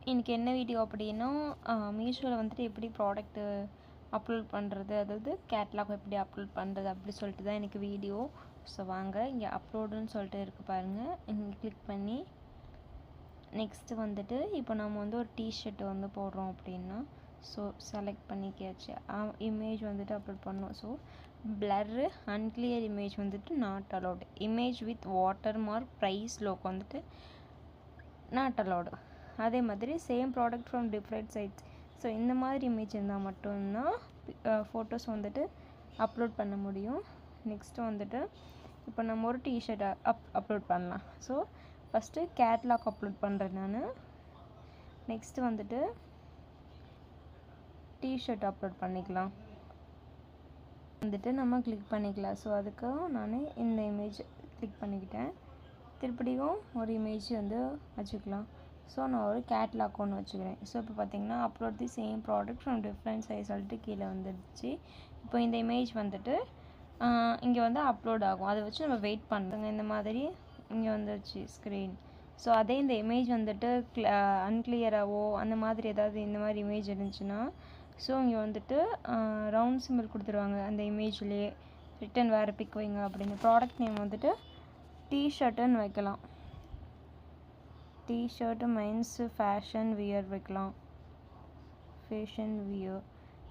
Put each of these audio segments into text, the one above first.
இன்றைக்கி என்ன வீடியோ அப்படின்னா மீஷோவில் வந்துட்டு எப்படி ப்ராடக்ட்டு அப்லோட் பண்ணுறது, அதாவது கேட்லாக் எப்படி அப்லோட் பண்ணுறது அப்படி சொல்லிட்டு தான் எனக்கு வீடியோ. ஸோ வாங்க, இங்கே அப்லோடுன்னு சொல்லிட்டு இருக்குது பாருங்கள், இங்கே கிளிக் பண்ணி நெக்ஸ்ட்டு வந்துட்டு இப்போ நம்ம வந்து ஒரு டிஷர்ட் வந்து போடுறோம் அப்படின்னா ஸோ செலக்ட் பண்ணிக்கியாச்சு. இமேஜ் வந்துட்டு அப்லோட் பண்ணோம். ஸோ பிளர்ரு அன்கிளியர் இமேஜ் வந்துட்டு not allowed, image with watermark price logo வந்துட்டு நாட் அலௌடு. அதே மாதிரி same product from different sides. So இந்த மாதிரி இமேஜ் இருந்தால் மட்டும்தான் ஃபோட்டோஸ் வந்துட்டு அப்லோட் பண்ண முடியும். நெக்ஸ்ட்டு வந்துட்டு இப்போ நம்ம ஒரு டிஷர்ட்டை அப்லோட் பண்ணலாம். ஸோ ஃபஸ்ட்டு கேட்லாக் அப்லோட் பண்ணுறேன் நான். நெக்ஸ்ட்டு வந்துட்டு டிஷர்ட் அப்லோட் பண்ணிக்கலாம், வந்துட்டு நம்ம கிளிக் பண்ணிக்கலாம். ஸோ அதுக்கு நான் இந்த இமேஜ் கிளிக் பண்ணிக்கிட்டேன். திருப்படியும் ஒரு இமேஜ் வந்து வச்சுக்கலாம். ஸோ நான் ஒரு கேட்லாக் ஒன்று வச்சுக்கிறேன். ஸோ இப்போ பார்த்தீங்கன்னா upload the same product from different size சொல்லிட்டு கீழே வந்துடுச்சு. இப்போ இந்த இமேஜ் வந்துட்டு இங்கே வந்து அப்லோட் ஆகும். அதை வச்சு நம்ம வெயிட் பண்ணுறோங்க. இந்த மாதிரி இங்கே வந்துடுச்சு ஸ்க்ரீன். ஸோ அதே இந்த இமேஜ் வந்துட்டு அன்கிளியராகவோ அந்த மாதிரி ஏதாவது இந்த மாதிரி இமேஜ் இருந்துச்சுன்னா ஸோ இங்கே வந்துட்டு ரவுண்ட் சிம்பிள் கொடுத்துருவாங்க அந்த இமேஜ்லேயே, ரிட்டன் வேறு பிக் வைங்க அப்படின்னு. ப்ராடக்ட் நேம் வந்துட்டு டிஷர்ட்டுன்னு வைக்கலாம். டிஷர்ட்டு மென்ஸ் ஃபேஷன் வியர் வைக்கலாம், ஃபேஷன் வியர்.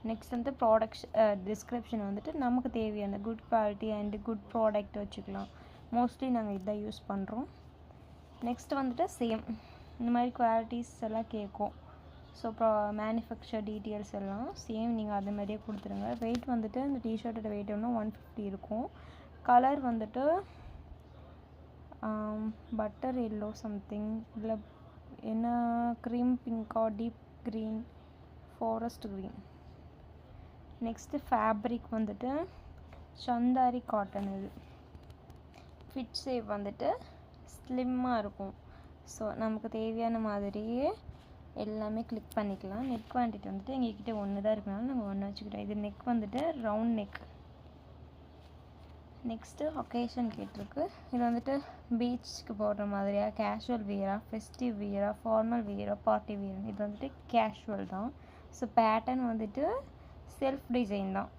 நெக்ஸ்ட் வந்து ப்ராடக்ட்ஸ் டிஸ்கிரிப்ஷன் வந்துட்டு நமக்கு தேவையான good quality and good product வச்சுக்கலாம். மோஸ்ட்லி நாங்கள் இதான் யூஸ் பண்ணுறோம். நெக்ஸ்ட் வந்துட்டு சேம் இந்த மாதிரி குவாலிட்டிஸ் எல்லாம் கேட்கும். ஸோ அப்புறம் மேனுஃபேக்சர் டீட்டெயில்ஸ் எல்லாம் சேம் நீங்கள் அது மாதிரியே கொடுத்துருங்க. வெயிட் வந்துட்டு இந்த டிஷர்ட்டோட வெயிட் ஒன்று 150 இருக்கும். கலர் வந்துட்டு பட்டர் எல்லோ சம்திங், இல்லை என்ன க்ரீம் பிங்கா, deep green, forest green. Next fabric வந்துட்டு சந்தாரி காட்டன். இது ஃபிட் ஷேப் வந்துட்டு ஸ்லிம்மாக இருக்கும். ஸோ நமக்கு தேவையான மாதிரியே எல்லாமே கிளிக் பண்ணிக்கலாம். நெக் குவான்டிட்டி வந்துட்டு எங்ககிட்ட ஒன்று தான் இருக்கனால நம்ம ஒன்று வச்சுக்கிட்டோம். இது நெக் வந்துட்டு ரவுண்ட் நெக். நெக்ஸ்ட்டு ஒகேஷன் கேட்டிருக்கு. இது வந்துட்டு பீச்சுக்கு போடுற மாதிரியா, கேஷுவல் வியரா, ஃபெஸ்டிவ் வியரா, ஃபார்மல் வியரா, பார்ட்டி வியரா. இது வந்துட்டு கேஷுவல் தான். ஸோ பேட்டர்ன் வந்துட்டு செல்ஃப் டிசைன் தான்.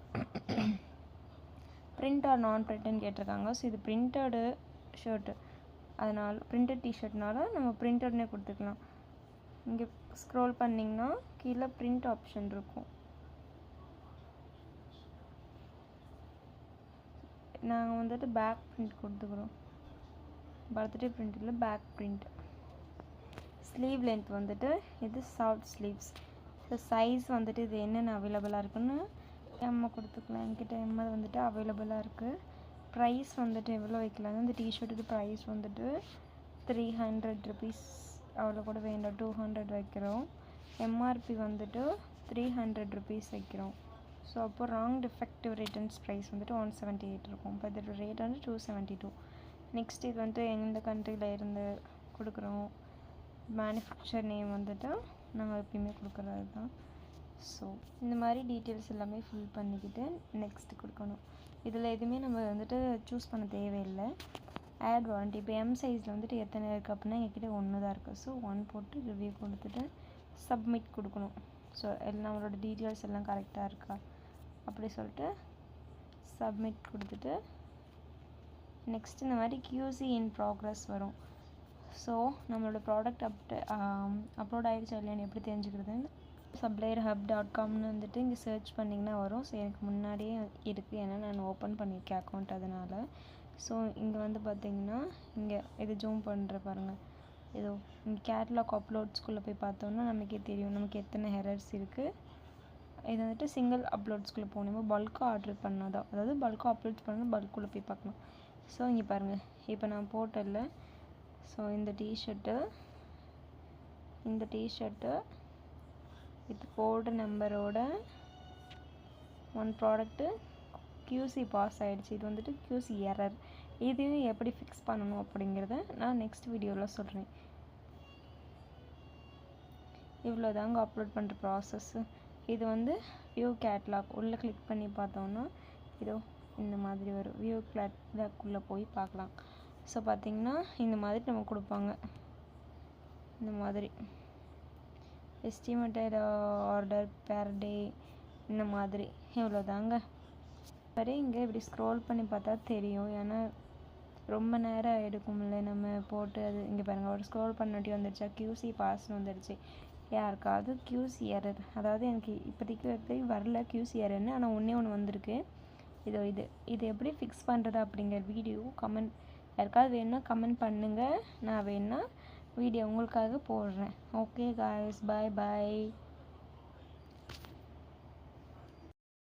பிரிண்ட் ஆர் நான் பிரிண்ட்னு கேட்டிருக்காங்க. ஸோ இது பிரிண்டடு ஷர்ட்டு, அதனால் பிரிண்டட் டிஷர்ட்னால நம்ம பிரிண்டட்னே கொடுத்துக்கலாம். இங்கே ஸ்க்ரோல் பண்ணிங்கன்னா கீழே பிரிண்ட் ஆப்ஷன் இருக்கும். நாங்கள் வந்துட்டு பேக் பிரிண்ட் கொடுத்துக்குறோம். பர்த்டே பிரிண்ட் இல்லை, பேக் பிரிண்ட். ஸ்லீவ் லென்த் வந்துட்டு இது ஷார்ட் ஸ்லீவ்ஸ். ஸோ சைஸ் வந்துட்டு இது என்னென்ன அவைலபிளாக இருக்குன்னு எம்மை கொடுத்துக்கலாம். என்கிட்ட எம்மை வந்துட்டு அவைலபிளாக இருக்குது. ப்ரைஸ் வந்துட்டு எவ்வளோ வைக்கலாங்க. இந்த டிஷர்ட்டுக்கு ப்ரைஸ் வந்துட்டு 300 ருபீஸ், அவ்வளோ கூட வேண்டாம், 200 வைக்கிறோம். எம்ஆர்பி வந்துட்டு 300 ருபீஸ் வைக்கிறோம். ஸோ அப்போ ராங் டிஃபெக்டிவ் ரிட்டர்ன்ஸ் ப்ரைஸ் வந்துட்டு 178 இருக்கும். இப்போ இதோட ரேட் வந்து 272. நெக்ஸ்ட் இது வந்துட்டு எந்த கண்ட்ரியில் இருந்து கொடுக்குறோம், மேனுஃபேக்சர் நேம் வந்துட்டு நாங்கள் எப்பயுமே கொடுக்குறது தான். ஸோ இந்த மாதிரி டீட்டெயில்ஸ் எல்லாமே ஃபில் பண்ணிக்கிட்டு நெக்ஸ்ட் கொடுக்கணும். இதில் எதுவுமே நம்ம வந்துட்டு சூஸ் பண்ண தேவையில்லை. Add warranty. இப்போ எம் சைஸில் வந்துட்டு எத்தனை இருக்குது அப்படின்னா எங்ககிட்ட 1 தான் இருக்குது. ஸோ 1 போட்டு ரிவ்யூ கொடுத்துட்டு சப்மிட் கொடுக்கணும். ஸோ நம்மளோட டீட்டெயில்ஸ் எல்லாம் கரெக்டாக இருக்கா அப்படி சொல்லிட்டு சப்மிட் கொடுத்துட்டு நெக்ஸ்ட் இந்த மாதிரி QC இன் ப்ராக்ரஸ் வரும். ஸோ நம்மளோட ப்ராடக்ட் அப்லோட் ஆகிடுச்சா இல்லைன்னு எப்படி தெரிஞ்சுக்கிறதுன்னு supplierhub.comனு வந்துட்டு இங்கே சர்ச் பண்ணிங்கன்னா வரும். ஸோ எனக்கு முன்னாடியே இருக்குது, ஏன்னா நான் ஓப்பன் பண்ணியிருக்கேன் அக்கௌண்ட், அதனால். ஸோ இங்கே வந்து பார்த்திங்கன்னா இங்கே இது ஜூம் பண்ணுற பாருங்கள், ஏதோ இங்கே கேட்லாக் அப்லோட்ஸ்குள்ளே போய் பார்த்தோன்னா நமக்கே தெரியும் நமக்கு எத்தனை எரர்ஸ் இருக்குது. இது வந்துட்டு சிங்கிள் அப்லோட்ஸ்குள்ளே போகணும். பல்காக ஆர்டர் பண்ணால் தான், அதாவது பல்காக அப்லோட்ஸ் பண்ணணும், பல்குள்ளே போய் பார்க்கணும். ஸோ இங்கே பாருங்கள், இப்போ நான் போட்டல. ஸோ இந்த டிஷர்ட்டு வித் கோடு நம்பரோட 1 ப்ராடக்ட்டு QC பாஸ் ஆகிடுச்சு. இது வந்துட்டு QC எரர். இதையும் எப்படி ஃபிக்ஸ் பண்ணணும் அப்படிங்கிறத நான் நெக்ஸ்ட் வீடியோவில் சொல்கிறேன். இவ்வளோ தாங்க அப்லோட் பண்ணுற ப்ராசஸ்ஸு. இது வந்து வியூ கேட்லாக் உள்ளே கிளிக் பண்ணி பார்த்தோன்னா இதோ இந்த மாதிரி வரும். வியூ கேட்லாக்குள்ளே போய் பார்க்கலாம். ஸோ பார்த்திங்கன்னா இந்த மாதிரி நம்ம கொடுப்பாங்க. இந்த மாதிரி எஸ்டிமேட்டட் ஆர்டர் பெர் டே இந்த மாதிரி இவ்வளோதாங்க. சரி, இங்கே இப்படி ஸ்க்ரோல் பண்ணி பார்த்தா தெரியும், ஏன்னா ரொம்ப நேரம் எடுக்கும்ல நம்ம போட்டு. அது இங்கே பாருங்கள், ஒரு ஸ்க்ரோல் பண்ணாட்டி வந்துடுச்சா, QC பாஸ்ன்னு வந்துடுச்சு. யாருக்காவது QC எரர், அதாவது எனக்கு இப்போதைக்கு வரல QC எரர்னு, ஆனால் ஒன்று வந்திருக்கு. இது எப்படி ஃபிக்ஸ் பண்ணுறது அப்படிங்கிற வீடியோ கமெண்ட் யாருக்காவது வேணும்னா கமெண்ட் பண்ணுங்கள், நான் வேணும்னா வீடியோ உங்களுக்காக போடுறேன். ஓகே காய்ஸ், பாய் பாய்.